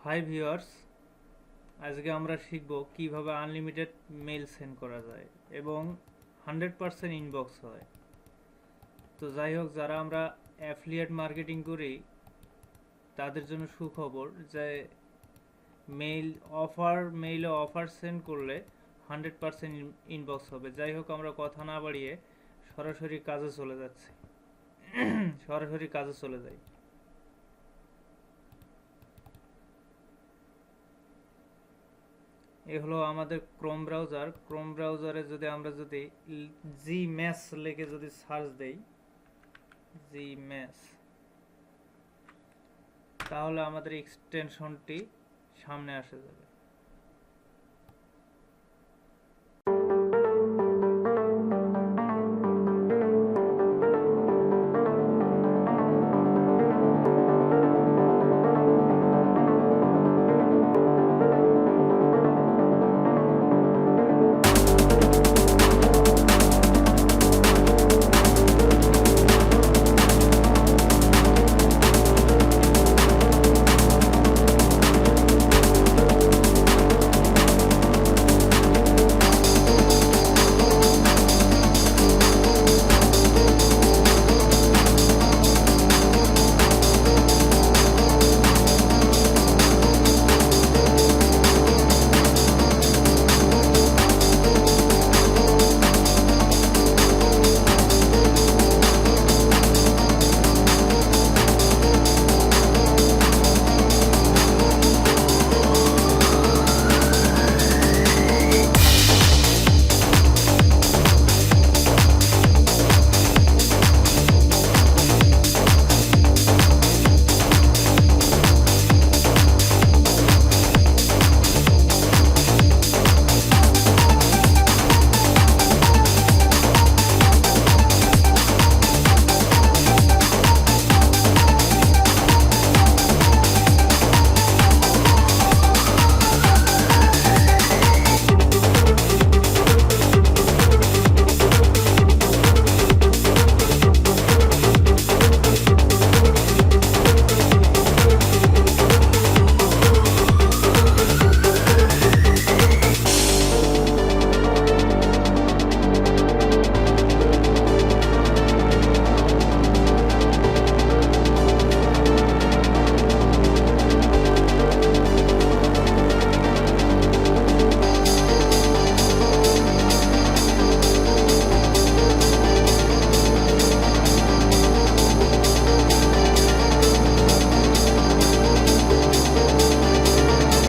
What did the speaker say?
Hi viewers, আজকে আমরা শিখব কিভাবে আনলিমিটেড মেইল সেন্ড করা যায় এবং 100% ইনবক্স হয়। তো যাই হোক, যারা আমরা অ্যাফিলিয়েট মার্কেটিং করি তাদের জন্য সুখবর যে মেইলে অফার সেন্ড করলে 100% ইনবক্স হবে। যাই হোক, আমরা কথা না বাড়িয়ে সরাসরি কাজে চলে যাই। এ হলো আমাদের ক্রোম ব্রাউজারে আমরা যদি gmass লিখে যদি সার্চ দেই gmass, তাহলে আমাদের এক্সটেনশনটি সামনে আসে যাবে।